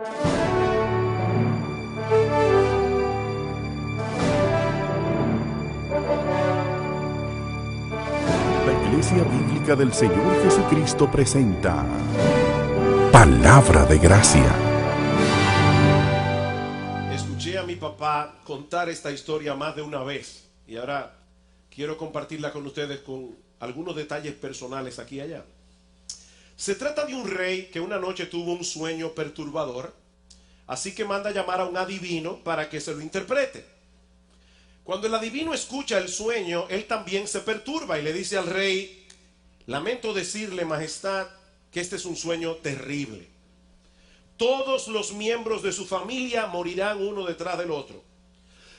La Iglesia Bíblica del Señor Jesucristo presenta Palabra de Gracia. Escuché a mi papá contar esta historia más de una vez y ahora quiero compartirla con ustedes con algunos detalles personales aquí y allá. Se trata de un rey que una noche tuvo un sueño perturbador, así que manda a llamar a un adivino para que se lo interprete. Cuando el adivino escucha el sueño, él también se perturba y le dice al rey: lamento decirle, majestad, que este es un sueño terrible. Todos los miembros de su familia morirán uno detrás del otro.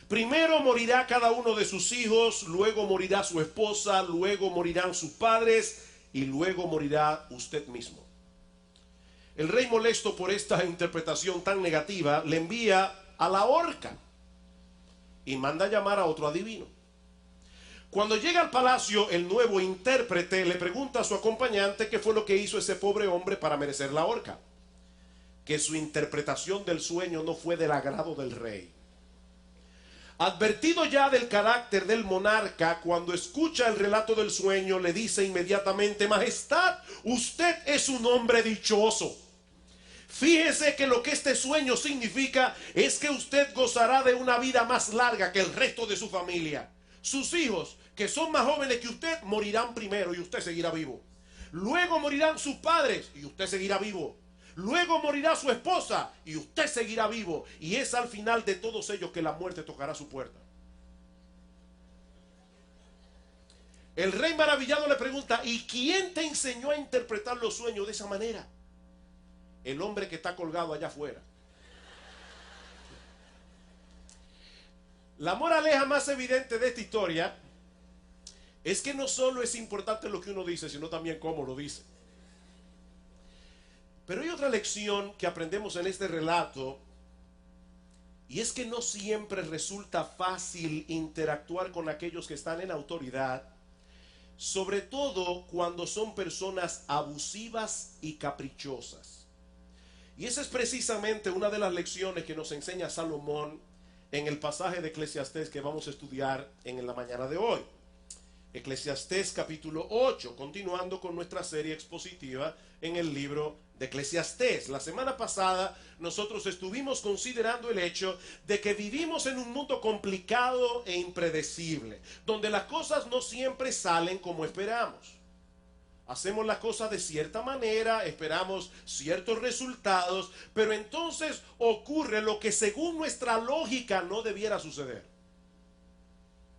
Primero morirá cada uno de sus hijos, luego morirá su esposa, luego morirán sus padres y luego morirá usted mismo. El rey, molesto por esta interpretación tan negativa, le envía a la horca y manda a llamar a otro adivino. Cuando llega al palacio, el nuevo intérprete le pregunta a su acompañante qué fue lo que hizo ese pobre hombre para merecer la horca. Que su interpretación del sueño no fue del agrado del rey. Advertido ya del carácter del monarca, cuando escucha el relato del sueño, le dice inmediatamente: majestad, usted es un hombre dichoso. Fíjese que lo que este sueño significa es que usted gozará de una vida más larga que el resto de su familia. Sus hijos, que son más jóvenes que usted, morirán primero y usted seguirá vivo. Luego morirán sus padres y usted seguirá vivo. Luego morirá su esposa y usted seguirá vivo. Y es al final de todos ellos que la muerte tocará su puerta. El rey maravillado le pregunta: ¿y quién te enseñó a interpretar los sueños de esa manera? El hombre que está colgado allá afuera. La moraleja más evidente de esta historia es que no solo es importante lo que uno dice, sino también cómo lo dice. Pero hay otra lección que aprendemos en este relato, y es que no siempre resulta fácil interactuar con aquellos que están en autoridad, sobre todo cuando son personas abusivas y caprichosas. Y esa es precisamente una de las lecciones que nos enseña Salomón en el pasaje de Eclesiastés que vamos a estudiar en la mañana de hoy. Eclesiastés capítulo 8, continuando con nuestra serie expositiva en el libro de Eclesiastés. La semana pasada nosotros estuvimos considerando el hecho de que vivimos en un mundo complicado e impredecible, donde las cosas no siempre salen como esperamos. Hacemos las cosas de cierta manera, esperamos ciertos resultados, pero entonces ocurre lo que según nuestra lógica no debiera suceder.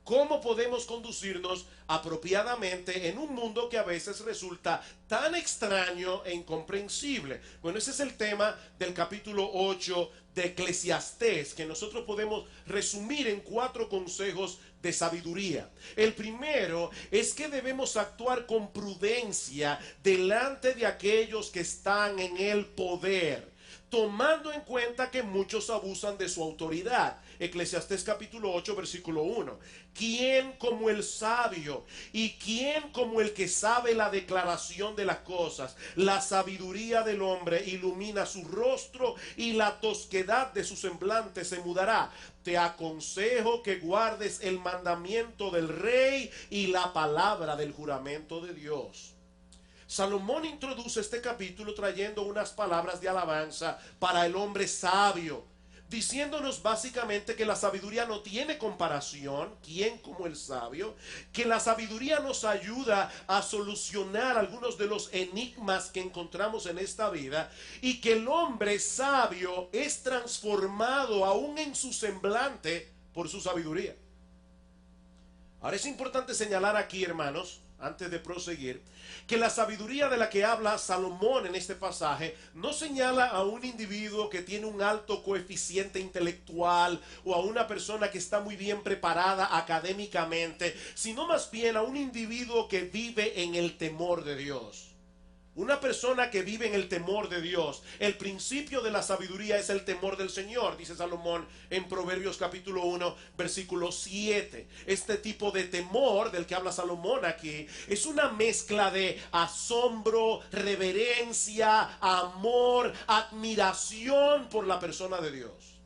¿Cómo podemos conducirnos apropiadamente en un mundo que a veces resulta tan extraño e incomprensible? Bueno, ese es el tema del capítulo 8 de Eclesiastés, que nosotros podemos resumir en 4 consejos de sabiduría. El primero es que debemos actuar con prudencia delante de aquellos que están en el poder, tomando en cuenta que muchos abusan de su autoridad. Eclesiastés capítulo 8 versículo 1. ¿Quién como el sabio y quién como el que sabe la declaración de las cosas? La sabiduría del hombre ilumina su rostro y la tosquedad de su semblante se mudará. Te aconsejo que guardes el mandamiento del rey y la palabra del juramento de Dios. Salomón introduce este capítulo trayendo unas palabras de alabanza para el hombre sabio, diciéndonos básicamente que la sabiduría no tiene comparación, ¿quién como el sabio? Que la sabiduría nos ayuda a solucionar algunos de los enigmas que encontramos en esta vida, y que el hombre sabio es transformado aún en su semblante por su sabiduría. Ahora es importante señalar aquí, hermanos, antes de proseguir, que la sabiduría de la que habla Salomón en este pasaje no señala a un individuo que tiene un alto coeficiente intelectual o a una persona que está muy bien preparada académicamente, sino más bien a un individuo que vive en el temor de Dios. Una persona que vive en el temor de Dios, el principio de la sabiduría es el temor del Señor, dice Salomón en Proverbios capítulo 1, versículo 7. Este tipo de temor del que habla Salomón aquí es una mezcla de asombro, reverencia, amor, admiración por la persona de Dios.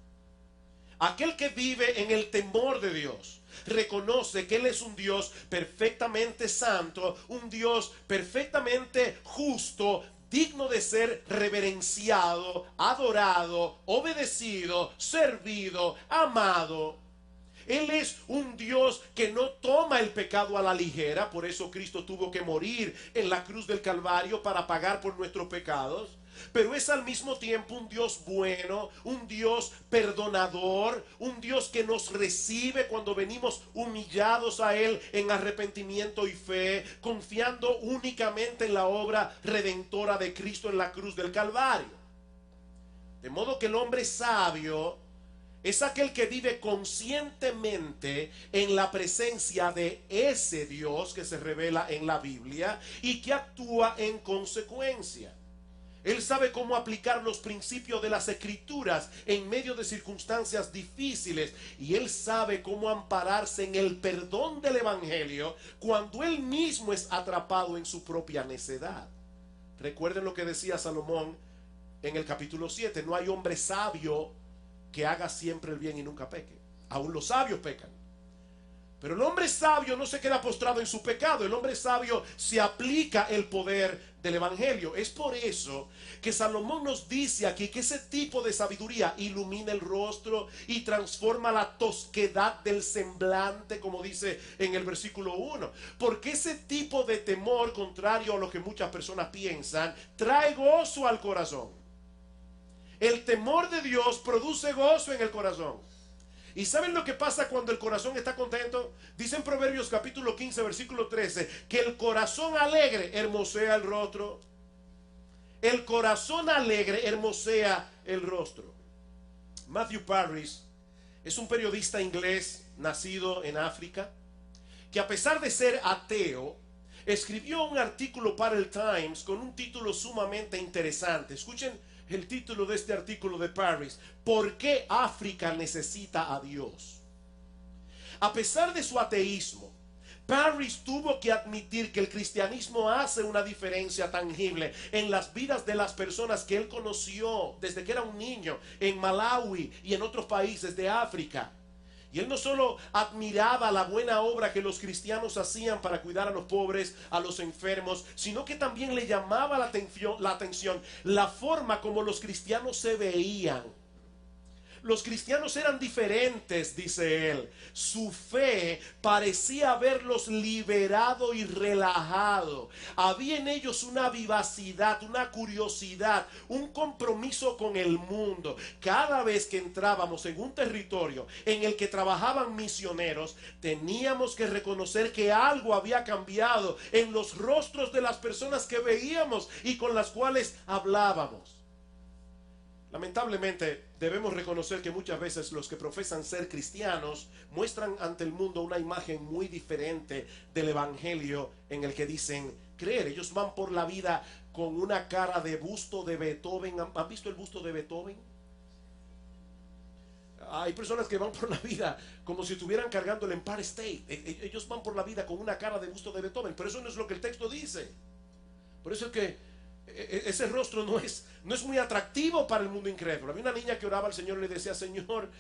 Aquel que vive en el temor de Dios reconoce que Él es un Dios perfectamente santo, un Dios perfectamente justo, digno de ser reverenciado, adorado, obedecido, servido, amado. Él es un Dios que no toma el pecado a la ligera. Por eso Cristo tuvo que morir en la cruz del Calvario para pagar por nuestros pecados. Pero es al mismo tiempo un Dios bueno, un Dios perdonador, un Dios que nos recibe cuando venimos humillados a Él en arrepentimiento y fe, confiando únicamente en la obra redentora de Cristo en la cruz del Calvario. De modo que el hombre sabio es aquel que vive conscientemente en la presencia de ese Dios que se revela en la Biblia y que actúa en consecuencia. Él sabe cómo aplicar los principios de las Escrituras en medio de circunstancias difíciles, y él sabe cómo ampararse en el perdón del Evangelio cuando él mismo es atrapado en su propia necedad. Recuerden lo que decía Salomón en el capítulo 7: no hay hombre sabio que haga siempre el bien y nunca peque. Aún los sabios pecan. Pero el hombre sabio no se queda postrado en su pecado. El hombre sabio se aplica el poder del Evangelio. Es por eso que Salomón nos dice aquí que ese tipo de sabiduría ilumina el rostro y transforma la tosquedad del semblante, como dice en el versículo 1. Porque ese tipo de temor, contrario a lo que muchas personas piensan, trae gozo al corazón. El temor de Dios produce gozo en el corazón. ¿Y saben lo que pasa cuando el corazón está contento? Dice en Proverbios capítulo 15, versículo 13, que el corazón alegre hermosea el rostro. El corazón alegre hermosea el rostro. Matthew Parris es un periodista inglés nacido en África, que a pesar de ser ateo, escribió un artículo para el Times con un título sumamente interesante. Escuchen el título de este artículo de Parris: ¿por qué África necesita a Dios? A pesar de su ateísmo, Parris tuvo que admitir que el cristianismo hace una diferencia tangible en las vidas de las personas que él conoció desde que era un niño en Malawi y en otros países de África. Y él no solo admiraba la buena obra que los cristianos hacían para cuidar a los pobres, a los enfermos, sino que también le llamaba la atención la forma como los cristianos se veían. Los cristianos eran diferentes, dice él. Su fe parecía haberlos liberado y relajado. Había en ellos una vivacidad, una curiosidad, un compromiso con el mundo. Cada vez que entrábamos en un territorio en el que trabajaban misioneros, teníamos que reconocer que algo había cambiado en los rostros de las personas que veíamos y con las cuales hablábamos. Lamentablemente debemos reconocer que muchas veces los que profesan ser cristianos muestran ante el mundo una imagen muy diferente del evangelio en el que dicen creer. Ellos van por la vida con una cara de busto de Beethoven. ¿Han visto el busto de Beethoven? Hay personas que van por la vida como si estuvieran cargando el Empire State. Ellos van por la vida con una cara de busto de Beethoven, pero eso no es lo que el texto dice. Por eso es que ese rostro no es muy atractivo para el mundo incrédulo. Había una niña que oraba al Señor y le decía: Señor,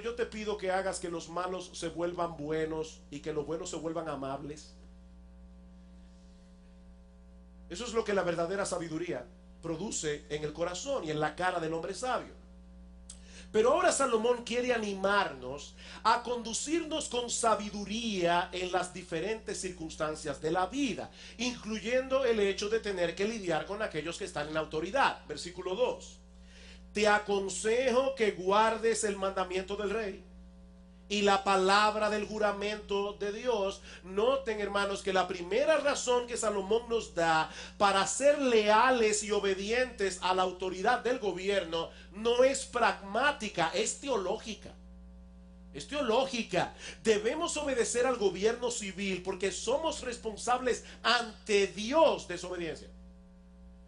yo te pido que hagas que los malos se vuelvan buenos y que los buenos se vuelvan amables. Eso es lo que la verdadera sabiduría produce en el corazón y en la cara del hombre sabio. Pero ahora Salomón quiere animarnos a conducirnos con sabiduría en las diferentes circunstancias de la vida, incluyendo el hecho de tener que lidiar con aquellos que están en autoridad. Versículo 2: te aconsejo que guardes el mandamiento del rey y la palabra del juramento de Dios. Noten, hermanos, que la primera razón que Salomón nos da para ser leales y obedientes a la autoridad del gobierno no es pragmática, es teológica. Es teológica. Debemos obedecer al gobierno civil porque somos responsables ante Dios de su obediencia.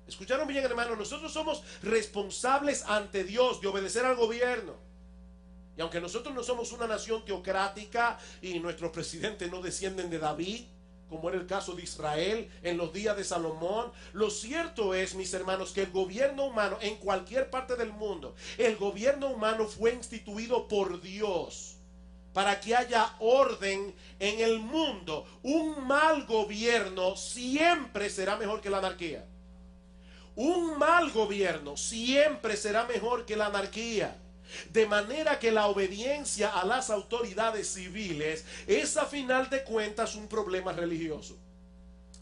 Escucharon bien, hermanos, nosotros somos responsables ante Dios de obedecer al gobierno. Y aunque nosotros no somos una nación teocrática y nuestros presidentes no descienden de David, como era el caso de Israel en los días de Salomón, lo cierto es, mis hermanos, que el gobierno humano en cualquier parte del mundo, el gobierno humano fue instituido por Dios para que haya orden en el mundo. Un mal gobierno siempre será mejor que la anarquía. Un mal gobierno siempre será mejor que la anarquía. De manera que la obediencia a las autoridades civiles es a final de cuentas un problema religioso.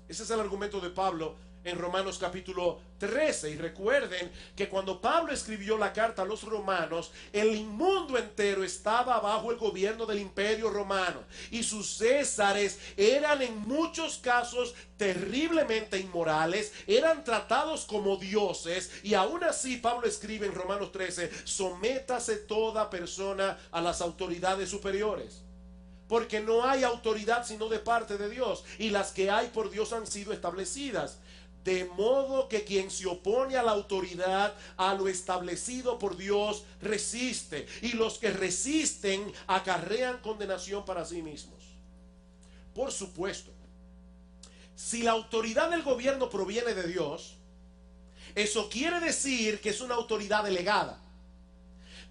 Ese es el argumento de Pablo en Romanos capítulo 13. Y recuerden que cuando Pablo escribió la carta a los romanos, el mundo entero estaba bajo el gobierno del imperio romano, y sus césares eran en muchos casos terriblemente inmorales, eran tratados como dioses. Y aún así Pablo escribe en Romanos 13: sométase toda persona a las autoridades superiores, porque no hay autoridad sino de parte de Dios, y las que hay por Dios han sido establecidas. De modo que quien se opone a la autoridad, a lo establecido por Dios, resiste, y los que resisten acarrean condenación para sí mismos. Por supuesto, si la autoridad del gobierno proviene de Dios, eso quiere decir que es una autoridad delegada.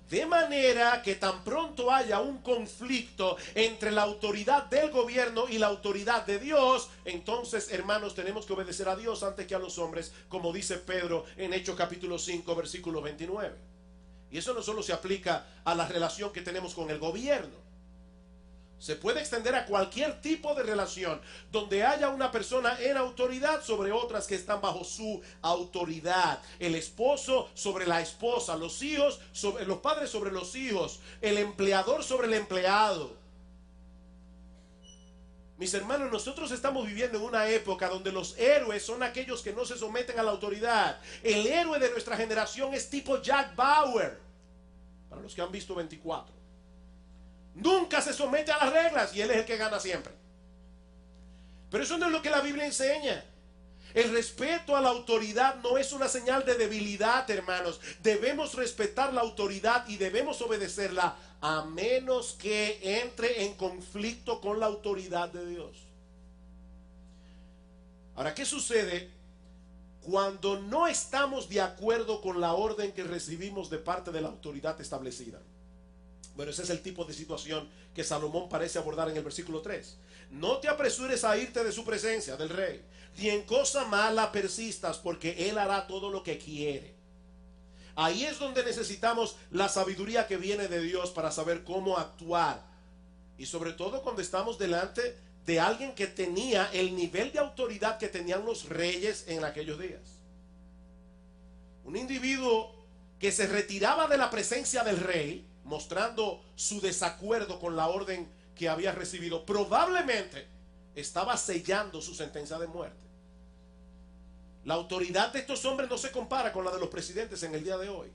De manera que tan pronto haya un conflicto entre la autoridad del gobierno y la autoridad de Dios, entonces, hermanos, tenemos que obedecer a Dios antes que a los hombres, como dice Pedro en Hechos capítulo 5, versículo 29. Y eso no solo se aplica a la relación que tenemos con el gobierno. Se puede extender a cualquier tipo de relación donde haya una persona en autoridad sobre otras que están bajo su autoridad. El esposo sobre la esposa, los hijos sobre los padres, sobre los hijos, el empleador sobre el empleado. Mis hermanos, nosotros estamos viviendo en una época donde los héroes son aquellos que no se someten a la autoridad. El héroe de nuestra generación es tipo Jack Bauer, para los que han visto 24. Nunca se somete a las reglas y él es el que gana siempre. Pero eso no es lo que la Biblia enseña. El respeto a la autoridad no es una señal de debilidad, hermanos. Debemos respetar la autoridad y debemos obedecerla, a menos que entre en conflicto con la autoridad de Dios. Ahora, ¿qué sucede cuando no estamos de acuerdo con la orden que recibimos de parte de la autoridad establecida? Bueno, ese es el tipo de situación que Salomón parece abordar en el versículo 3. No te apresures a irte de su presencia, del rey, ni en cosa mala persistas, porque él hará todo lo que quiere. Ahí es donde necesitamos la sabiduría que viene de Dios para saber cómo actuar. Y sobre todo cuando estamos delante de alguien que tenía el nivel de autoridad que tenían los reyes en aquellos días. Un individuo que se retiraba de la presencia del rey, mostrando su desacuerdo con la orden que había recibido, probablemente estaba sellando su sentencia de muerte. La autoridad de estos hombres no se compara con la de los presidentes en el día de hoy.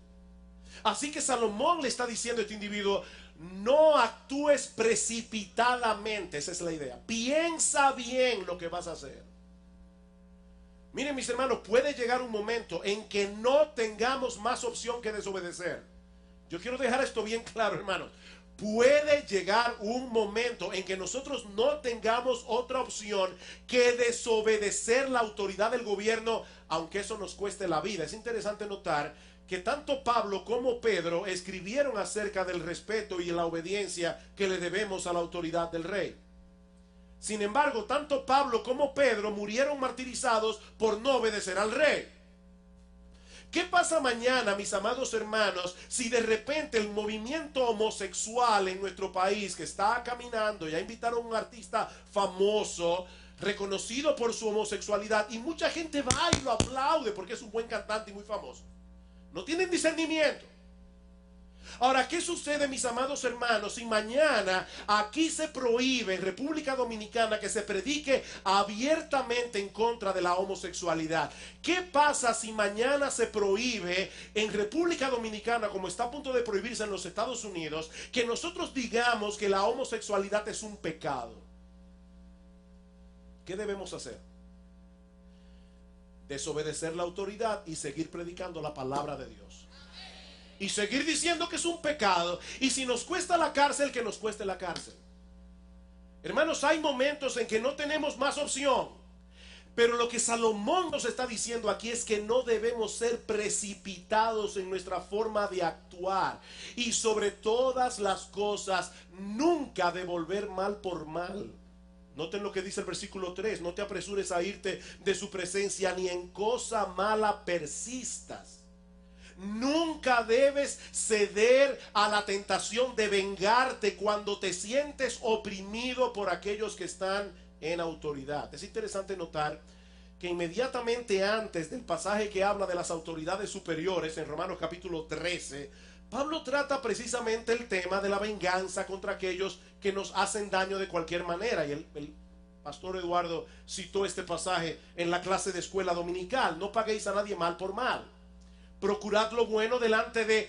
Así que Salomón le está diciendo a este individuo: no actúes precipitadamente. Esa es la idea. Piensa bien lo que vas a hacer. Miren, mis hermanos, puede llegar un momento en que no tengamos más opción que desobedecer. Yo quiero dejar esto bien claro, hermanos. Puede llegar un momento en que nosotros no tengamos otra opción que desobedecer la autoridad del gobierno, aunque eso nos cueste la vida. Es interesante notar que tanto Pablo como Pedro escribieron acerca del respeto y la obediencia que le debemos a la autoridad del rey. Sin embargo, tanto Pablo como Pedro murieron martirizados por no obedecer al rey. ¿Qué pasa mañana, mis amados hermanos, si de repente el movimiento homosexual en nuestro país, que está caminando, ya invitaron a un artista famoso, reconocido por su homosexualidad, y mucha gente va y lo aplaude porque es un buen cantante y muy famoso? No tienen discernimiento. Ahora, ¿qué sucede, mis amados hermanos, si mañana aquí se prohíbe en República Dominicana que se predique abiertamente en contra de la homosexualidad? ¿Qué pasa si mañana se prohíbe en República Dominicana, como está a punto de prohibirse en los Estados Unidos, que nosotros digamos que la homosexualidad es un pecado? ¿Qué debemos hacer? desobedecer la autoridad y seguir predicando la palabra de Dios. Y seguir diciendo que es un pecado. Y si nos cuesta la cárcel, que nos cueste la cárcel. Hermanos, hay momentos en que no tenemos más opción. Pero lo que Salomón nos está diciendo aquí es que no debemos ser precipitados en nuestra forma de actuar. Y sobre todas las cosas, nunca devolver mal por mal. Noten lo que dice el versículo 3. No te apresures a irte de su presencia, ni en cosa mala persistas. Nunca debes ceder a la tentación de vengarte cuando te sientes oprimido por aquellos que están en autoridad. Es interesante notar que inmediatamente antes del pasaje que habla de las autoridades superiores, en Romanos capítulo 13, Pablo trata precisamente el tema de la venganza contra aquellos que nos hacen daño de cualquier manera. Y el pastor Eduardo citó este pasaje en la clase de escuela dominical. No paguéis a nadie mal por mal. Procurad lo bueno delante de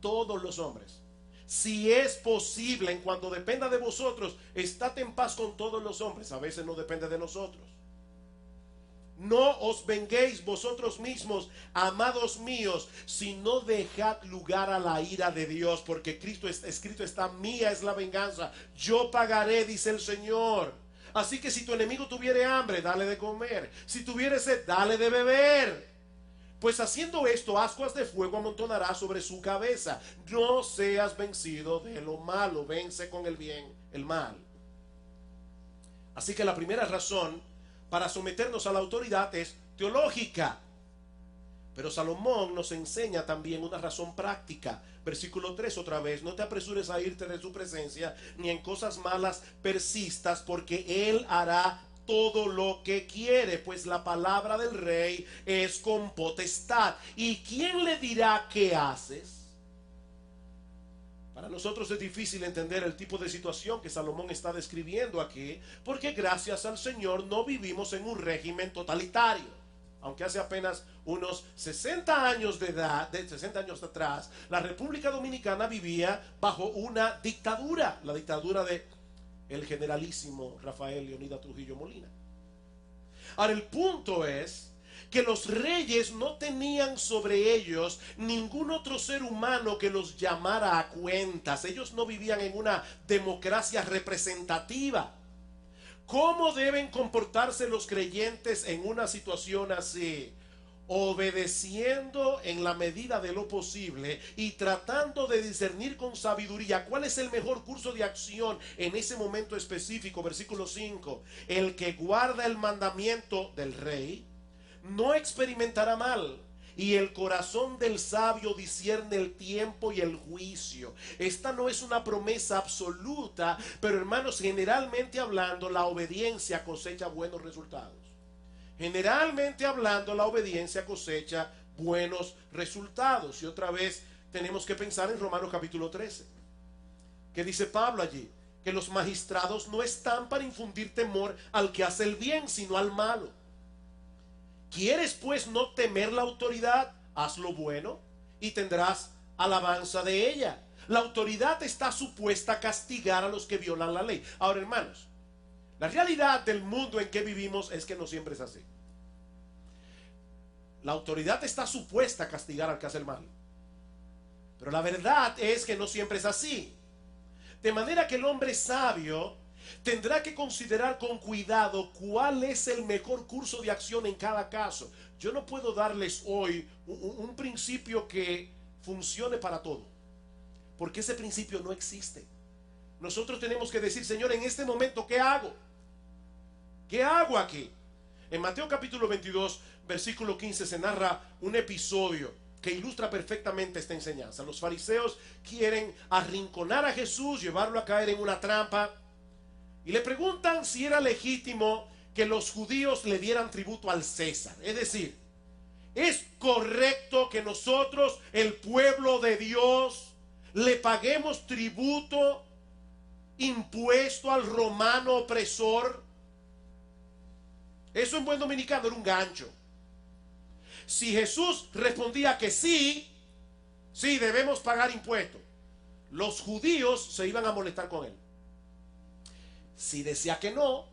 todos los hombres. Si es posible, en cuanto dependa de vosotros, estad en paz con todos los hombres. A veces no depende de nosotros. No os venguéis vosotros mismos, amados míos, sino dejad lugar a la ira de Dios, porque escrito está: mía es la venganza, yo pagaré, dice el Señor. Así que si tu enemigo tuviere hambre, dale de comer. Si tuviere sed, dale de beber. Pues haciendo esto, ascuas de fuego amontonará sobre su cabeza. No seas vencido de lo malo, vence con el bien el mal. Así que la primera razón para someternos a la autoridad es teológica. Pero Salomón nos enseña también una razón práctica. Versículo 3 otra vez: no te apresures a irte de su presencia, ni en cosas malas persistas, porque él hará todo lo que quiere, pues la palabra del rey es con potestad. ¿Y quién le dirá qué haces? Para nosotros es difícil entender el tipo de situación que Salomón está describiendo aquí, porque gracias al Señor no vivimos en un régimen totalitario. Aunque hace apenas unos 60 años de edad, de 60 años atrás, la República Dominicana vivía bajo una dictadura, la dictadura de el generalísimo Rafael Leonidas Trujillo Molina. Ahora, el punto es que los reyes no tenían sobre ellos ningún otro ser humano que los llamara a cuentas. Ellos no vivían en una democracia representativa. ¿Cómo deben comportarse los creyentes en una situación así? Obedeciendo en la medida de lo posible y tratando de discernir con sabiduría cuál es el mejor curso de acción en ese momento específico. Versículo 5: el que guarda el mandamiento del rey no experimentará mal, y el corazón del sabio discierne el tiempo y el juicio. Esta no es una promesa absoluta, pero hermanos, generalmente hablando, la obediencia cosecha buenos resultados. Generalmente hablando, la obediencia cosecha buenos resultados. Y otra vez tenemos que pensar en Romanos capítulo 13. ¿Qué dice Pablo allí? Que los magistrados no están para infundir temor al que hace el bien, sino al malo. ¿Quieres pues no temer la autoridad? Haz lo bueno y tendrás alabanza de ella. La autoridad está supuesta a castigar a los que violan la ley. Ahora, hermanos, la realidad del mundo en que vivimos es que no siempre es así. La autoridad está supuesta a castigar al que hace el mal, pero la verdad es que no siempre es así. De manera que el hombre sabio tendrá que considerar con cuidado cuál es el mejor curso de acción en cada caso. Yo no puedo darles hoy un principio que funcione para todo, porque ese principio no existe. Nosotros tenemos que decir: Señor, en este momento, ¿qué hago? ¿Qué hago aquí? En Mateo capítulo 22, versículo 15, se narra un episodio que ilustra perfectamente esta enseñanza. Los fariseos quieren arrinconar a Jesús, llevarlo a caer en una trampa, y le preguntan si era legítimo que los judíos le dieran tributo al César. Es decir, ¿es correcto que nosotros, el pueblo de Dios, le paguemos tributo, impuesto al romano opresor? Eso en buen dominicano era un gancho. Si Jesús respondía que sí, sí debemos pagar impuestos, los judíos se iban a molestar con él. Si decía que no,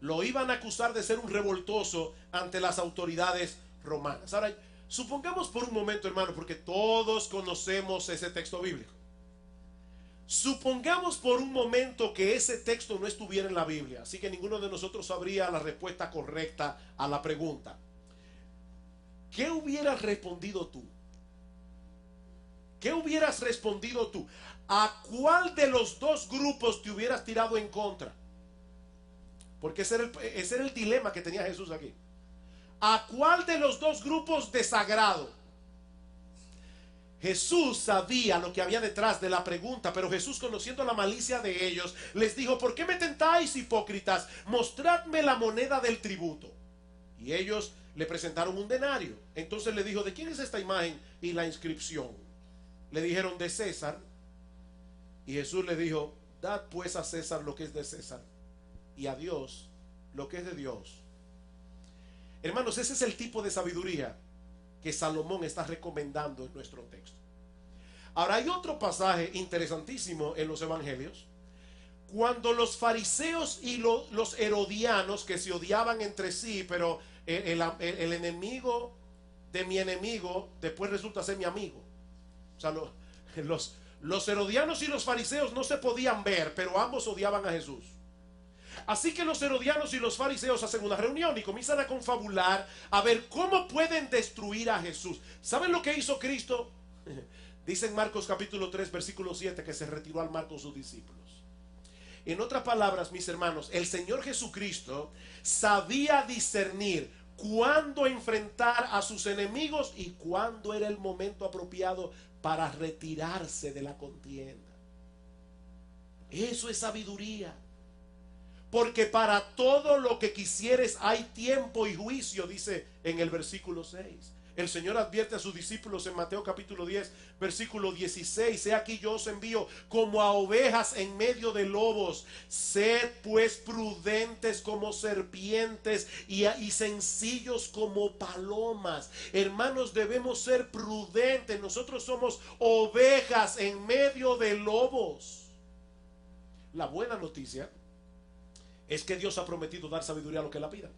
Lo iban a acusar de ser un revoltoso ante las autoridades romanas. Ahora, supongamos por un momento, hermano, porque todos conocemos ese texto bíblico. Supongamos por un momento que ese texto no estuviera en la Biblia, así que ninguno de nosotros sabría la respuesta correcta a la pregunta. ¿Qué hubieras respondido tú? ¿Qué hubieras respondido tú? ¿A cuál de los dos grupos te hubieras tirado en contra? Porque ese era el dilema que tenía Jesús aquí. ¿A cuál de los dos grupos desagrado? Jesús sabía lo que había detrás de la pregunta, pero Jesús, conociendo la malicia de ellos, les dijo: ¿por qué me tentáis, hipócritas? Mostradme la moneda del tributo. Y ellos le presentaron un denario. Entonces le dijo: ¿de quién es esta imagen y la inscripción? Le dijeron: de César. Y Jesús le dijo: dad pues a César lo que es de César, y a Dios lo que es de Dios. Hermanos, ese es el tipo de sabiduría que Salomón está recomendando en nuestro texto. Ahora, hay otro pasaje interesantísimo en los evangelios, cuando los fariseos y los herodianos, que se odiaban entre sí, pero el enemigo de mi enemigo después resulta ser mi amigo. O sea, los herodianos y los fariseos no se podían ver, pero ambos odiaban a Jesús. Así que los herodianos y los fariseos hacen una reunión y comienzan a confabular a ver cómo pueden destruir a Jesús. ¿Saben lo que hizo Cristo? Dice en Marcos capítulo 3 versículo 7 que se retiró al mar con sus discípulos. En otras palabras, mis hermanos, el Señor Jesucristo sabía discernir cuándo enfrentar a sus enemigos y cuándo era el momento apropiado para retirarse de la contienda. Eso es sabiduría. Porque para todo lo que quisieres hay tiempo y juicio, dice en el versículo 6. El Señor advierte a sus discípulos en Mateo capítulo 10, versículo 16. He aquí yo os envío como a ovejas en medio de lobos. Sed pues prudentes como serpientes y sencillos como palomas. Hermanos, debemos ser prudentes. Nosotros somos ovejas en medio de lobos. La buena noticia es que Dios ha prometido dar sabiduría a los que la pidan.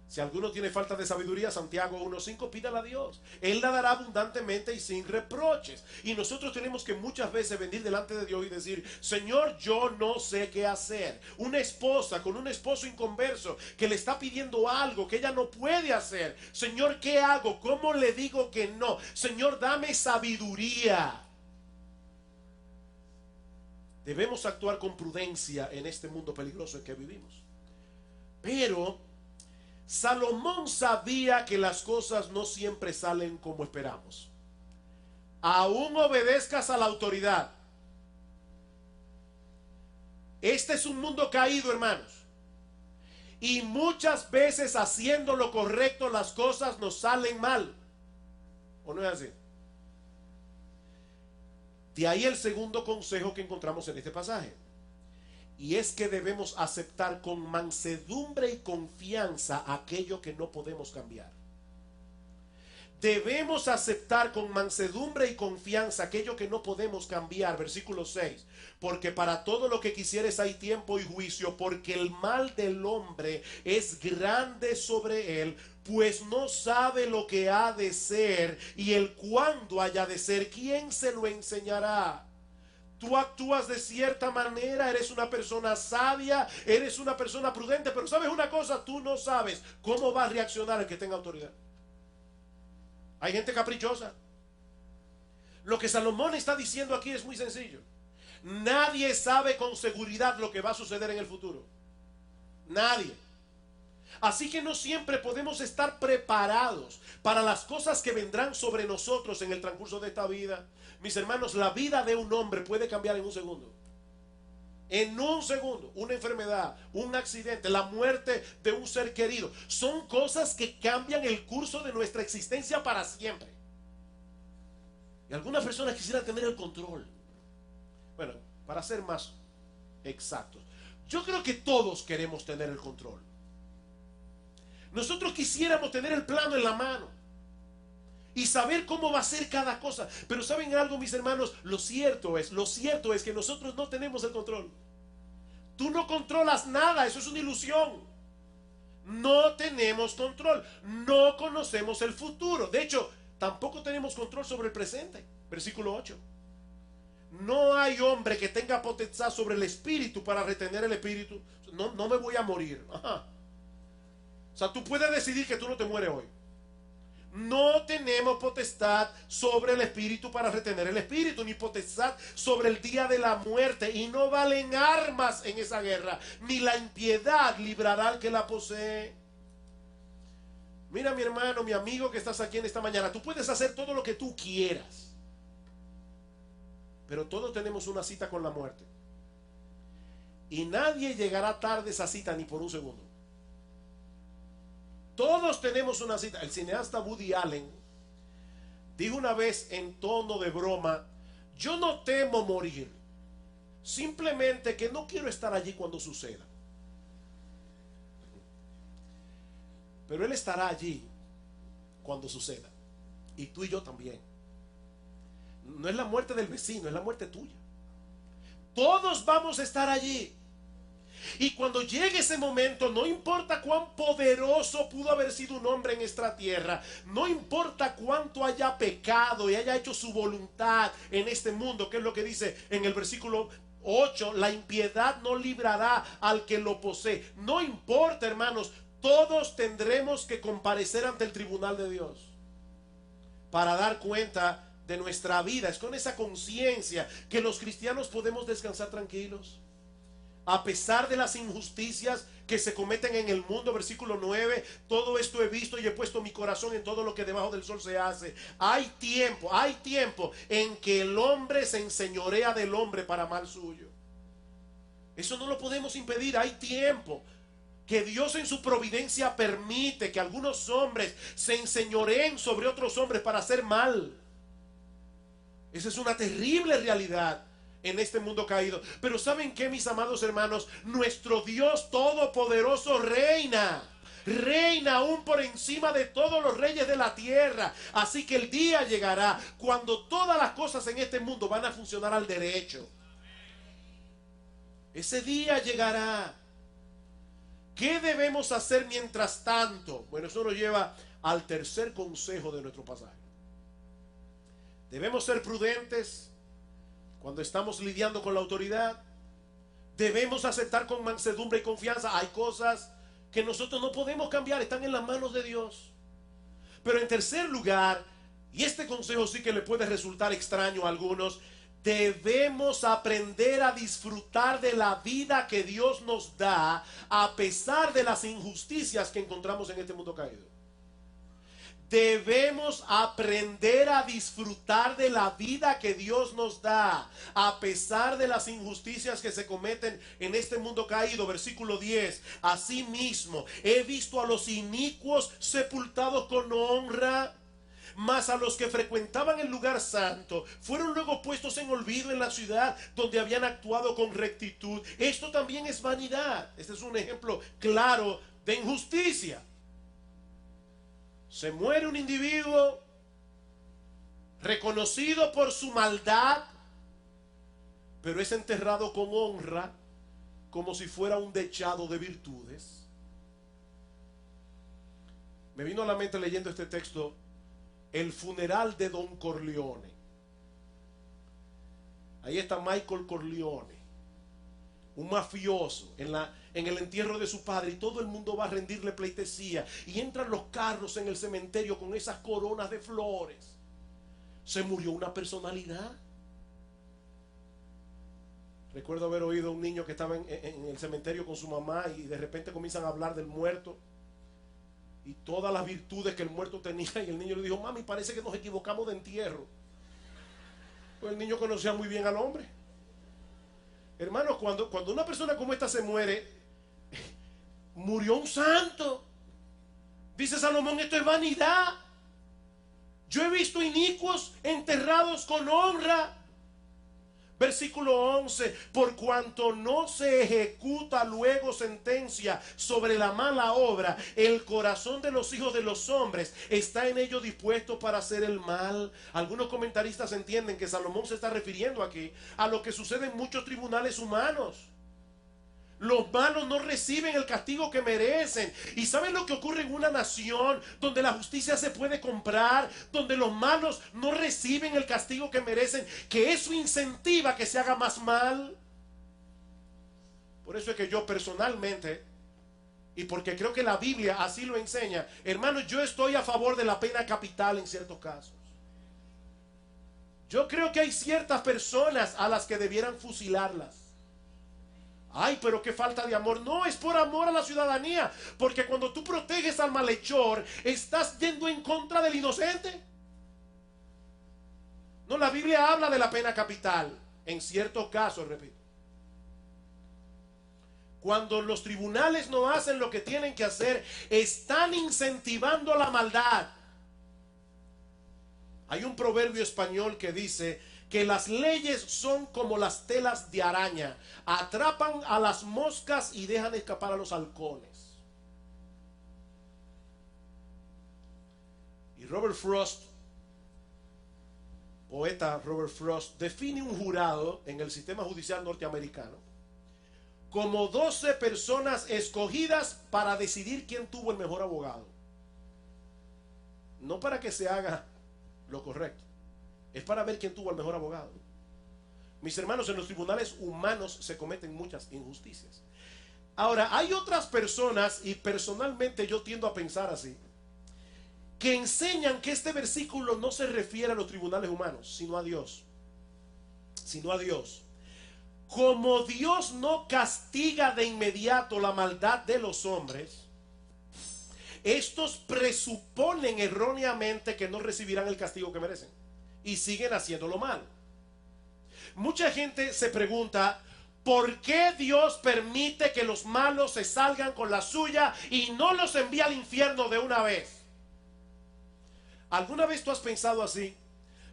Si alguno tiene falta de sabiduría, Santiago 1:5, pídala a Dios. Él la dará abundantemente y sin reproches. Y nosotros tenemos que muchas veces venir delante de Dios y decir: Señor, yo no sé qué hacer. Una esposa con un esposo inconverso que le está pidiendo algo que ella no puede hacer. Señor, ¿qué hago? ¿Cómo le digo que no? Señor, dame sabiduría. Debemos actuar con prudencia en este mundo peligroso en que vivimos. Pero Salomón sabía que las cosas no siempre salen como esperamos. Aún obedezcas a la autoridad. Este es un mundo caído, hermanos. Y muchas veces haciendo lo correcto las cosas nos salen mal. ¿O no es así? De ahí el segundo consejo que encontramos en este pasaje. Y es que debemos aceptar con mansedumbre y confianza aquello que no podemos cambiar. Debemos aceptar con mansedumbre y confianza aquello que no podemos cambiar. Versículo 6. Porque para todo lo que quisieres hay tiempo y juicio, porque el mal del hombre es grande sobre él, pues no sabe lo que ha de ser y el cuándo haya de ser. ¿Quién se lo enseñará? Tú actúas de cierta manera, eres una persona sabia, eres una persona prudente, pero ¿sabes una cosa? Tú no sabes cómo va a reaccionar el que tenga autoridad. Hay gente caprichosa. Lo que Salomón está diciendo aquí es muy sencillo. Nadie sabe con seguridad lo que va a suceder en el futuro. Nadie. Así que no siempre podemos estar preparados para las cosas que vendrán sobre nosotros en el transcurso de esta vida. Mis hermanos, la vida de un hombre puede cambiar en un segundo. En un segundo, una enfermedad, un accidente, la muerte de un ser querido, son cosas que cambian el curso de nuestra existencia para siempre. Y algunas personas quisieran tener el control. Bueno, para ser más exactos, yo creo que todos queremos tener el control. Nosotros quisiéramos tener el plano en la mano y saber cómo va a ser cada cosa. Pero ¿saben algo, mis hermanos? Lo cierto es que nosotros no tenemos el control. Tú no controlas nada, eso es una ilusión. No tenemos control, no conocemos el futuro. De hecho, tampoco tenemos control sobre el presente. Versículo 8. No hay hombre que tenga potestad sobre el espíritu para retener el espíritu. No me voy a morir. Ajá. O sea, tú puedes decidir que tú no te mueres hoy. No tenemos potestad sobre el espíritu para retener el espíritu, ni potestad sobre el día de la muerte. Y no valen armas en esa guerra, ni la impiedad librará al que la posee. Mira, mi hermano, mi amigo que estás aquí en esta mañana, tú puedes hacer todo lo que tú quieras, pero todos tenemos una cita con la muerte. Y nadie llegará tarde a esa cita ni por un segundo. Todos tenemos una cita. El cineasta Woody Allen dijo una vez en tono de broma: yo no temo morir, simplemente que no quiero estar allí cuando suceda. Pero él estará allí cuando suceda. Y tú y yo también. No es la muerte del vecino, es la muerte tuya. Todos vamos a estar allí. Y cuando llegue ese momento, no importa cuán poderoso pudo haber sido un hombre en esta tierra, no importa cuánto haya pecado y haya hecho su voluntad en este mundo, que es lo que dice en el versículo 8, la impiedad no librará al que lo posee. No importa, hermanos, todos tendremos que comparecer ante el tribunal de Dios para dar cuenta de nuestra vida. Es con esa conciencia que los cristianos podemos descansar tranquilos. A pesar de las injusticias que se cometen en el mundo, versículo 9, todo esto he visto y he puesto mi corazón en todo lo que debajo del sol se hace. Hay tiempo en que el hombre se enseñorea del hombre para mal suyo. Eso no lo podemos impedir. Hay tiempo que Dios en su providencia permite que algunos hombres se enseñoreen sobre otros hombres para hacer mal. Esa es una terrible realidad en este mundo caído. Pero ¿saben qué, mis amados hermanos? Nuestro Dios todopoderoso reina aún por encima de todos los reyes de la tierra. Así que el día llegará cuando todas las cosas en este mundo van a funcionar al derecho. Ese día llegará. ¿Qué debemos hacer mientras tanto? Bueno, eso nos lleva al tercer consejo de nuestro pasaje. Debemos ser prudentes cuando estamos lidiando con la autoridad. Debemos aceptar con mansedumbre y confianza. Hay cosas que nosotros no podemos cambiar, están en las manos de Dios. Pero en tercer lugar, y este consejo sí que le puede resultar extraño a algunos, debemos aprender a disfrutar de la vida que Dios nos da a pesar de las injusticias que encontramos en este mundo caído. Debemos aprender a disfrutar de la vida que Dios nos da a pesar de las injusticias que se cometen en este mundo caído. Versículo 10. Asimismo, he visto a los inicuos sepultados con honra, mas a los que frecuentaban el lugar santo fueron luego puestos en olvido en la ciudad donde habían actuado con rectitud. Esto también es vanidad. Este es un ejemplo claro de injusticia. Se muere un individuo reconocido por su maldad, pero es enterrado con honra como si fuera un dechado de virtudes. Me vino a la mente leyendo este texto el funeral de Don Corleone. Ahí está Michael Corleone, un mafioso, en el entierro de su padre, y todo el mundo va a rendirle pleitesía, y entran los carros en el cementerio con esas coronas de flores. Se murió una personalidad. Recuerdo haber oído a un niño que estaba en el cementerio con su mamá, y de repente comienzan a hablar del muerto y todas las virtudes que el muerto tenía, y el niño le dijo: mami, parece que nos equivocamos de entierro. Pues el niño conocía muy bien al hombre. Hermanos, cuando una persona como esta se muere, murió un santo. Dice Salomón: esto es vanidad. Yo he visto inicuos enterrados con honra. Versículo 11: por cuanto no se ejecuta luego sentencia sobre la mala obra, el corazón de los hijos de los hombres está en ello dispuesto para hacer el mal. Algunos comentaristas entienden que Salomón se está refiriendo aquí a lo que sucede en muchos tribunales humanos, Los malos no reciben el castigo que merecen. ¿Y saben lo que ocurre en una nación donde la justicia se puede comprar? Donde los malos no reciben el castigo que merecen, que eso incentiva que se haga más mal. Por eso es que yo personalmente, y porque creo que la Biblia así lo enseña, hermanos, yo estoy a favor de la pena capital en ciertos casos. Yo creo que hay ciertas personas a las que debieran fusilarlas. Ay, pero qué falta de amor. No, es por amor a la ciudadanía. Porque cuando tú proteges al malhechor, estás yendo en contra del inocente. No, la Biblia habla de la pena capital. En ciertos casos, repito. Cuando los tribunales no hacen lo que tienen que hacer, están incentivando la maldad. Hay un proverbio español que dice que las leyes son como las telas de araña, atrapan a las moscas y dejan escapar a los halcones. Y Robert Frost, poeta Robert Frost, define un jurado en el sistema judicial norteamericano como 12 personas escogidas para decidir quién tuvo el mejor abogado. No para que se haga lo correcto, es para ver quién tuvo el mejor abogado. Mis hermanos, en los tribunales humanos se cometen muchas injusticias. Ahora, hay otras personas, y personalmente yo tiendo a pensar así, que enseñan que este versículo no se refiere a los tribunales humanos, sino a Dios. Sino a Dios. Como Dios no castiga de inmediato la maldad de los hombres, estos presuponen erróneamente que no recibirán el castigo que merecen y siguen haciéndolo mal. Mucha gente se pregunta, ¿por qué Dios permite que los malos se salgan con la suya y no los envía al infierno de una vez? ¿Alguna vez tú has pensado así?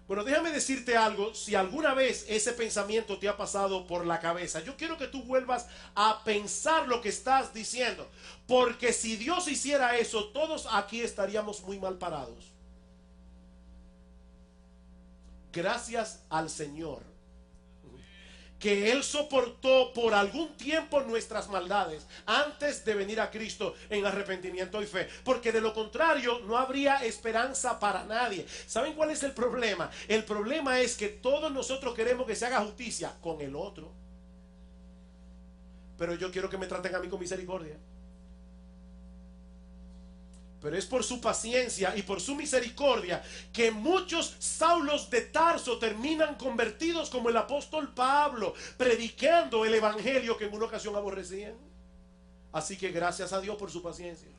Bueno, déjame decirte algo. Si alguna vez ese pensamiento te ha pasado por la cabeza, yo quiero que tú vuelvas a pensar lo que estás diciendo, porque si Dios hiciera eso, todos aquí estaríamos muy mal parados. Gracias al Señor que Él soportó por algún tiempo nuestras maldades antes de venir a Cristo en arrepentimiento y fe, porque de lo contrario no habría esperanza para nadie. ¿Saben cuál es el problema? El problema es que todos nosotros queremos que se haga justicia con el otro, pero yo quiero que me traten a mí con misericordia. Pero es por su paciencia y por su misericordia que muchos Saulos de Tarso terminan convertidos, como el apóstol Pablo, predicando el evangelio que en una ocasión aborrecían. Así que gracias a Dios por su paciencia.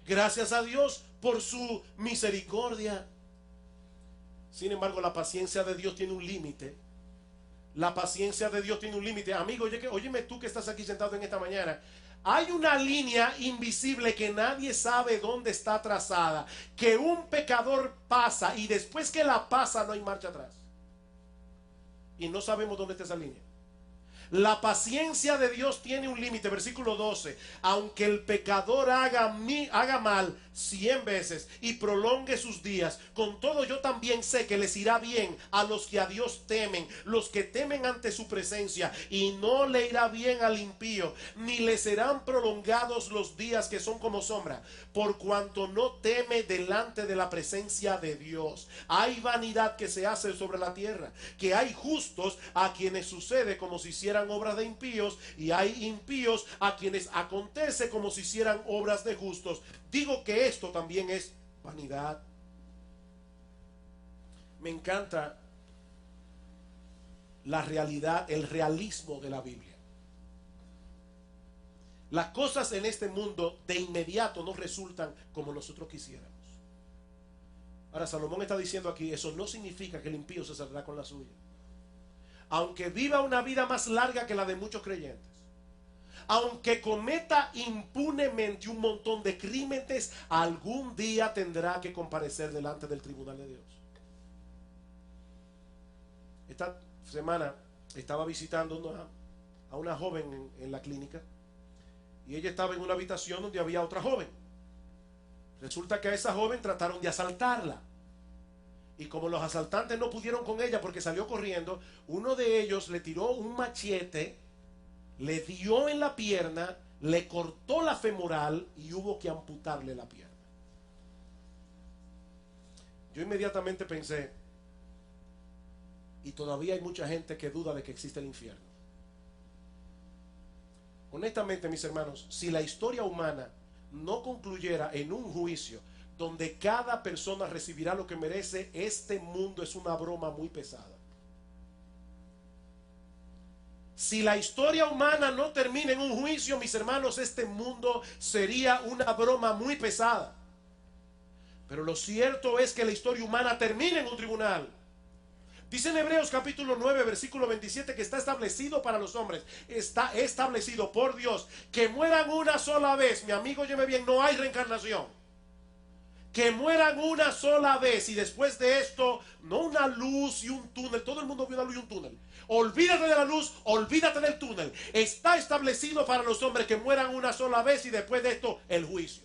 Gracias a Dios por su misericordia. Sin embargo, la paciencia de Dios tiene un límite. La paciencia de Dios tiene un límite. Amigo, óyeme tú que estás aquí sentado en esta mañana. Hay una línea invisible que nadie sabe dónde está trazada, que un pecador pasa y después que la pasa no hay marcha atrás. Y no sabemos dónde está esa línea. La paciencia de Dios tiene un límite. Versículo 12. Aunque el pecador haga mal 100 veces y prolongue sus días, con todo yo también sé que les irá bien a los que a Dios temen, los que temen ante su presencia, y no le irá bien al impío, ni le serán prolongados los días que son como sombra, por cuanto no teme delante de la presencia de Dios. Hay vanidad que se hace sobre la tierra, que hay justos a quienes sucede como si hicieran obras de impíos, y hay impíos a quienes acontece como si hicieran obras de justos. Digo que esto también es vanidad. Me encanta la realidad, el realismo de la Biblia. Las cosas en este mundo de inmediato no resultan como nosotros quisiéramos. Ahora Salomón está diciendo aquí, eso no significa que el impío se saldrá con la suya. Aunque viva una vida más larga que la de muchos creyentes, aunque cometa impunemente un montón de crímenes, algún día tendrá que comparecer delante del tribunal de Dios. Esta semana estaba visitando a una joven en la clínica, y ella estaba en una habitación donde había otra joven. Resulta que a esa joven trataron de asaltarla, y como los asaltantes no pudieron con ella porque salió corriendo, uno de ellos le tiró un machete le dio en la pierna, le cortó la femoral y hubo que amputarle la pierna. Yo inmediatamente pensé, y todavía hay mucha gente que duda de que existe el infierno. Honestamente, mis hermanos, si la historia humana no concluyera en un juicio donde cada persona recibirá lo que merece, este mundo es una broma muy pesada. Si la historia humana no termina en un juicio, mis hermanos, este mundo sería una broma muy pesada. Pero lo cierto es que la historia humana termina en un tribunal. Dice en Hebreos capítulo 9 versículo 27 que está establecido para los hombres, está establecido por Dios, que mueran una sola vez. Mi amigo, óyeme bien, no hay reencarnación. Que mueran una sola vez y después de esto, no una luz y un túnel. Todo el mundo vio una luz y un túnel. Olvídate de la luz, olvídate del túnel. Está establecido para los hombres que mueran una sola vez y después de esto, el juicio.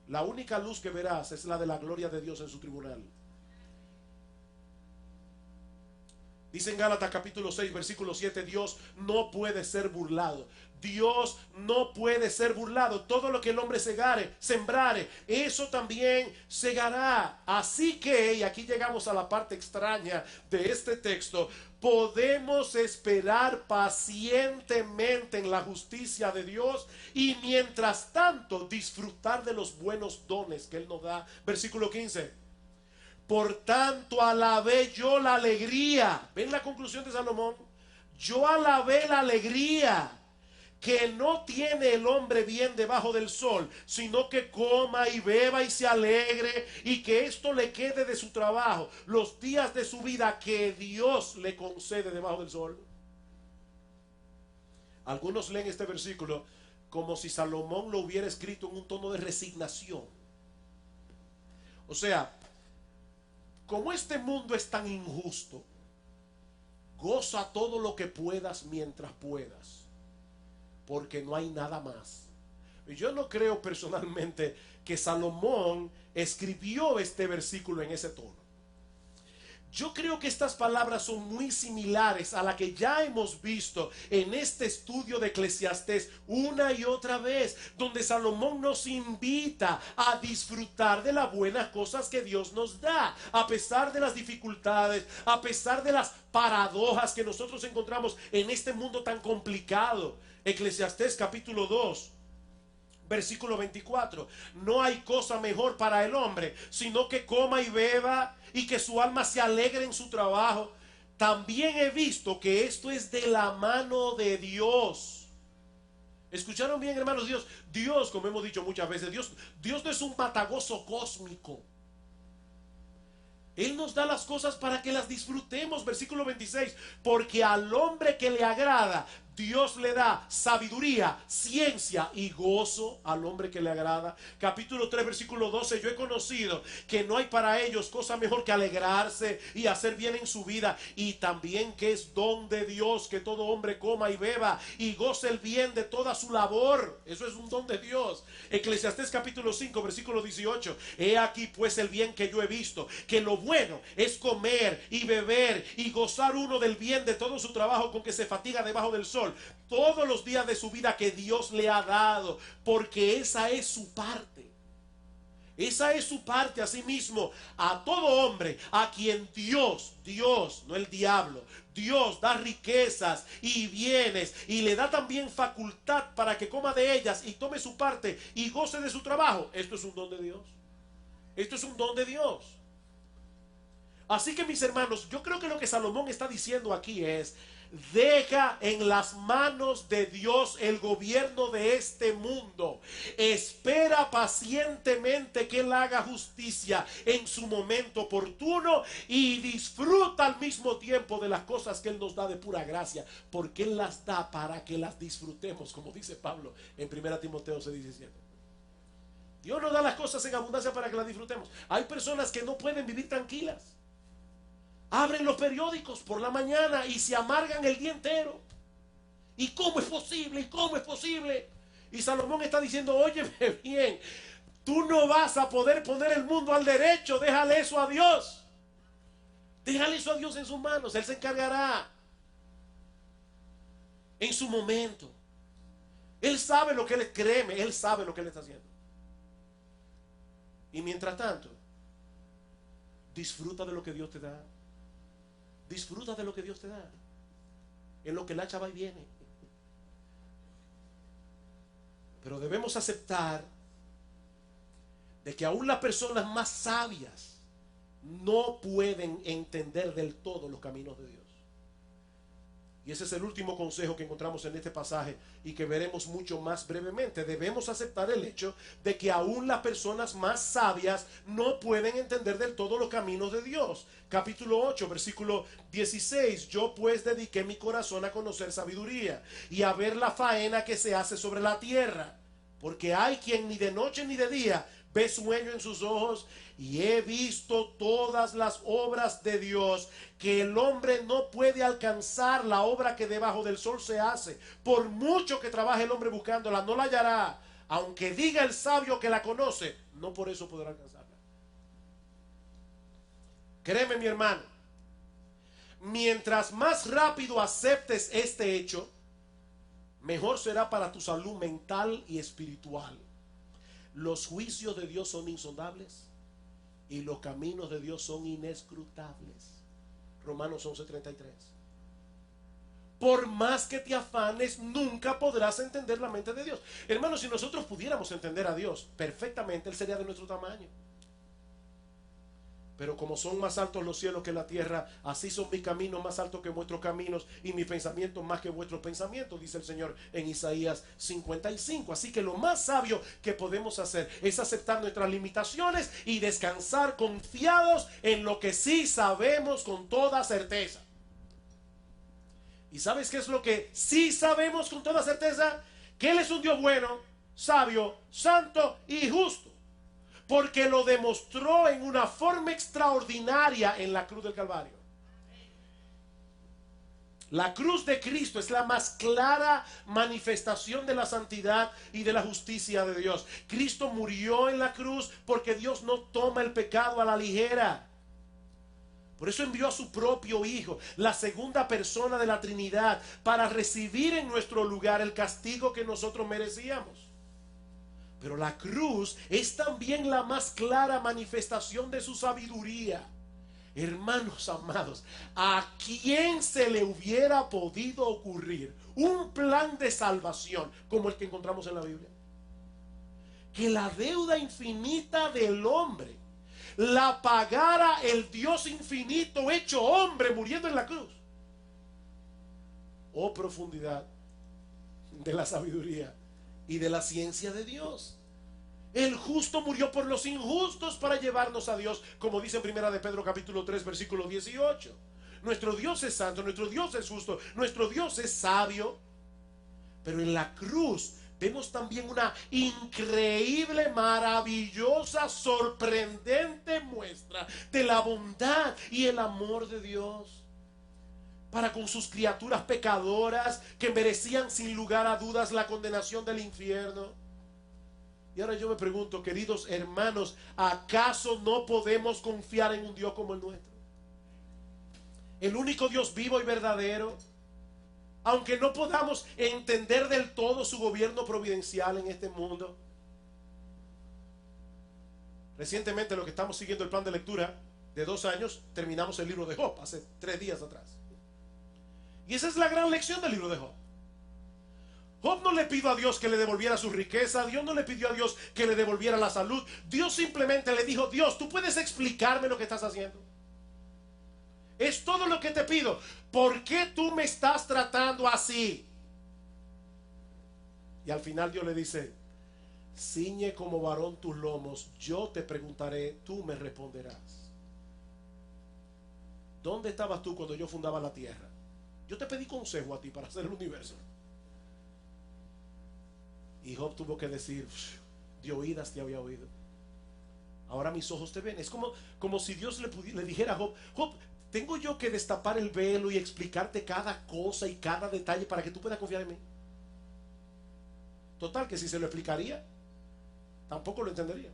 La única luz que verás es la de la gloria de Dios en su tribunal. Dice en Gálatas capítulo 6 versículo 7, Dios no puede ser burlado. Dios no puede ser burlado. Todo lo que el hombre sembrare, eso también segará. Así que, y aquí llegamos a la parte extraña de este texto, podemos esperar pacientemente en la justicia de Dios y mientras tanto disfrutar de los buenos dones que Él nos da. Versículo 15. Por tanto alabé yo la alegría. ¿Ven la conclusión de Salomón? Yo alabé la alegría que no tiene el hombre bien debajo del sol, sino que coma y beba y se alegre, y que esto le quede de su trabajo los días de su vida que Dios le concede debajo del sol. Algunos leen este versículo como si Salomón lo hubiera escrito en un tono de resignación. O sea, como este mundo es tan injusto, goza todo lo que puedas mientras puedas, porque no hay nada más. Yo no creo personalmente que Salomón escribió este versículo en ese tono. Yo creo que estas palabras son muy similares a la que ya hemos visto en este estudio de Eclesiastés una y otra vez, donde Salomón nos invita a disfrutar de las buenas cosas que Dios nos da, a pesar de las dificultades, a pesar de las paradojas que nosotros encontramos en este mundo tan complicado. Eclesiastés capítulo 2 versículo 24. No hay cosa mejor para el hombre, sino que coma y beba y que su alma se alegre en su trabajo. También he visto que esto es de la mano de Dios. ¿Escucharon bien, hermanos? Dios, como hemos dicho muchas veces, Dios no es un matagozo cósmico. Él nos da las cosas para que las disfrutemos. Versículo 26. Porque al hombre que le agrada, Dios le da sabiduría, ciencia y gozo al hombre que le agrada. Capítulo 3 versículo 12. Yo he conocido que no hay para ellos cosa mejor que alegrarse y hacer bien en su vida, y también que es don de Dios que todo hombre coma y beba y goce el bien de toda su labor. Eso es un don de Dios. Eclesiastés capítulo 5 versículo 18. He aquí pues el bien que yo he visto, que lo bueno es comer y beber y gozar uno del bien de todo su trabajo con que se fatiga debajo del sol todos los días de su vida que Dios le ha dado, porque esa es su parte. Esa es su parte. Asimismo, a todo hombre a quien Dios, no el diablo, Dios da riquezas y bienes y le da también facultad para que coma de ellas y tome su parte y goce de su trabajo. Esto es un don de Dios. Esto es un don de Dios. Así que, mis hermanos, yo creo que lo que Salomón está diciendo aquí es: deja en las manos de Dios el gobierno de este mundo. Espera pacientemente que Él haga justicia en su momento oportuno y disfruta al mismo tiempo de las cosas que Él nos da de pura gracia, porque Él las da para que las disfrutemos, como dice Pablo en 1 Timoteo 6:17. Dios nos da las cosas en abundancia para que las disfrutemos. Hay personas que no pueden vivir tranquilas. Abren los periódicos por la mañana y se amargan el día entero. ¿Y cómo es posible? ¿Y cómo es posible? Y Salomón está diciendo: óyeme bien, tú no vas a poder poner el mundo al derecho. Déjale eso a Dios. Déjale eso a Dios en sus manos. Él se encargará. en su momento. Él sabe lo que él cree, él sabe lo que él está haciendo. Y mientras tanto, disfruta de lo que Dios te da. Disfruta de lo que Dios te da. En lo que el hacha va y viene. Pero debemos aceptar de que aún las personas más sabias no pueden entender del todo los caminos de Dios. Y ese es el último consejo que encontramos en este pasaje y que veremos mucho más brevemente. Debemos aceptar el hecho de que aún las personas más sabias no pueden entender del todo los caminos de Dios. Capítulo 8, versículo 16. Yo pues dediqué mi corazón a conocer sabiduría y a ver la faena que se hace sobre la tierra. Porque hay quien ni de noche ni de día ve sueño en sus ojos, y he visto todas las obras de Dios, que el hombre no puede alcanzar la obra que debajo del sol se hace. Por mucho que trabaje el hombre buscándola, no la hallará. Aunque diga el sabio que la conoce, no por eso podrá alcanzarla. Créeme, mi hermano, mientras más rápido aceptes este hecho, mejor será para tu salud mental y espiritual. Los juicios de Dios son insondables y los caminos de Dios son inescrutables. Romanos 11:33. Por más que te afanes, nunca podrás entender la mente de Dios. Hermanos, si nosotros pudiéramos entender a Dios perfectamente, Él sería de nuestro tamaño. Pero como son más altos los cielos que la tierra, así son mis caminos más altos que vuestros caminos y mis pensamientos más que vuestros pensamientos, dice el Señor en Isaías 55. Así que lo más sabio que podemos hacer es aceptar nuestras limitaciones y descansar confiados en lo que sí sabemos con toda certeza. ¿Y sabes qué es lo que sí sabemos con toda certeza? Que Él es un Dios bueno, sabio, santo y justo. Porque lo demostró en una forma extraordinaria en la cruz del Calvario. La cruz de Cristo es la más clara manifestación de la santidad y de la justicia de Dios. Cristo murió en la cruz porque Dios no toma el pecado a la ligera. Por eso envió a su propio Hijo, la segunda persona de la Trinidad, para recibir en nuestro lugar el castigo que nosotros merecíamos. Pero la cruz es también la más clara manifestación de su sabiduría. Hermanos amados, ¿a quién se le hubiera podido ocurrir un plan de salvación como el que encontramos en la Biblia? Que la deuda infinita del hombre la pagara el Dios infinito hecho hombre muriendo en la cruz. Oh, profundidad de la sabiduría y de la ciencia de Dios. El justo murió por los injustos para llevarnos a Dios, como dice en Primera de Pedro capítulo 3 versículo 18. Nuestro Dios es santo, nuestro Dios es justo, nuestro Dios es sabio. Pero en la cruz vemos también una increíble, maravillosa, sorprendente muestra de la bondad y el amor de Dios para con sus criaturas pecadoras que merecían sin lugar a dudas la condenación del infierno. Y ahora yo me pregunto, queridos hermanos, ¿acaso no podemos confiar en un Dios como el nuestro? El único Dios vivo y verdadero. Aunque no podamos entender del todo su gobierno providencial en este mundo. Recientemente, lo que estamos siguiendo el plan de lectura de 2 años, terminamos el libro de Job hace 3 días atrás. Y esa es la gran lección del libro de Job. Job no le pidió a Dios que le devolviera su riqueza. Dios no le pidió a Dios que le devolviera la salud. Dios simplemente le dijo: Dios, ¿tú puedes explicarme lo que estás haciendo? Es todo lo que te pido. ¿Por qué tú me estás tratando así? Y al final Dios le dice: ciñe como varón tus lomos, yo te preguntaré, tú me responderás. ¿Dónde estabas tú cuando yo fundaba la tierra? Yo te pedí consejo a ti para hacer el universo. Y Job tuvo que decir: de oídas te había oído, ahora mis ojos te ven. Es como si Dios le dijera a Job: Job, ¿tengo yo que destapar el velo y explicarte cada cosa y cada detalle para que tú puedas confiar en mí? Total, que si se lo explicaría, tampoco lo entendería.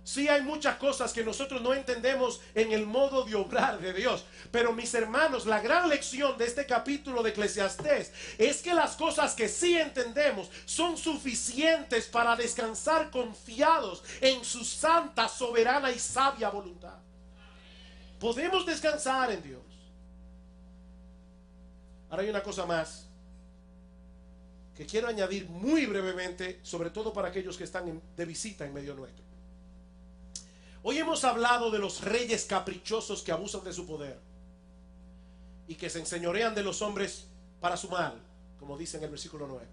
Sí, hay muchas cosas que nosotros no entendemos en el modo de obrar de Dios. Pero mis hermanos, la gran lección de este capítulo de Eclesiastés es que las cosas que sí entendemos son suficientes para descansar confiados en su santa, soberana y sabia voluntad. Podemos descansar en Dios. Ahora hay una cosa más que quiero añadir muy brevemente, sobre todo para aquellos que están de visita en medio nuestro. Hoy hemos hablado de los reyes caprichosos que abusan de su poder y que se enseñorean de los hombres para su mal, como dice en el versículo 9.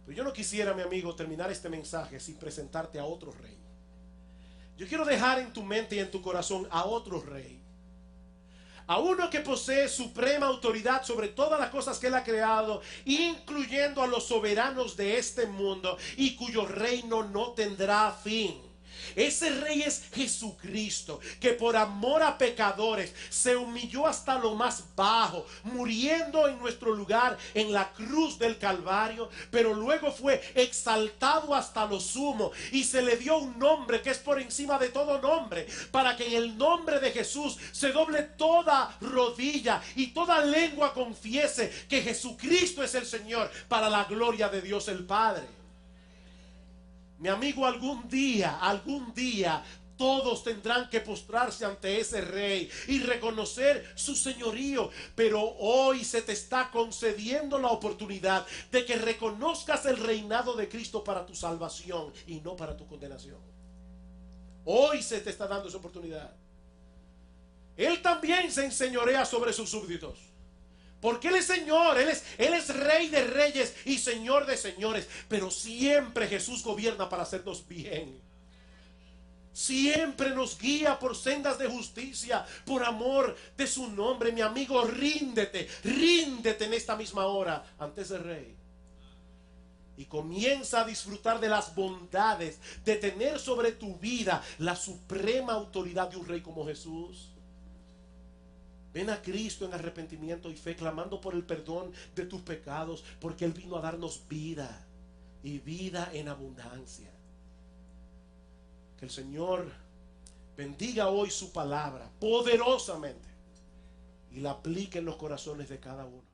Pero yo no quisiera, mi amigo, terminar este mensaje sin presentarte a otro rey. Yo quiero dejar en tu mente y en tu corazón a otro rey, a uno que posee suprema autoridad sobre todas las cosas que Él ha creado, incluyendo a los soberanos de este mundo, y cuyo reino no tendrá fin. Ese rey es Jesucristo, que por amor a pecadores se humilló hasta lo más bajo, muriendo en nuestro lugar en la cruz del Calvario, pero luego fue exaltado hasta lo sumo y se le dio un nombre que es por encima de todo nombre, para que en el nombre de Jesús se doble toda rodilla y toda lengua confiese que Jesucristo es el Señor, para la gloria de Dios el Padre. Mi amigo, algún día todos tendrán que postrarse ante ese rey y reconocer su señorío. Pero hoy se te está concediendo la oportunidad de que reconozcas el reinado de Cristo para tu salvación y no para tu condenación. Hoy se te está dando esa oportunidad. Él también se enseñorea sobre sus súbditos, porque Él es Señor, Él es Rey de reyes y Señor de señores. Pero siempre Jesús gobierna para hacernos bien. Siempre nos guía por sendas de justicia, por amor de su nombre. Mi amigo, ríndete en esta misma hora ante ese Rey. Y comienza a disfrutar de las bondades de tener sobre tu vida la suprema autoridad de un Rey como Jesús. Ven a Cristo en arrepentimiento y fe, clamando por el perdón de tus pecados, porque Él vino a darnos vida y vida en abundancia. Que el Señor bendiga hoy su palabra poderosamente y la aplique en los corazones de cada uno.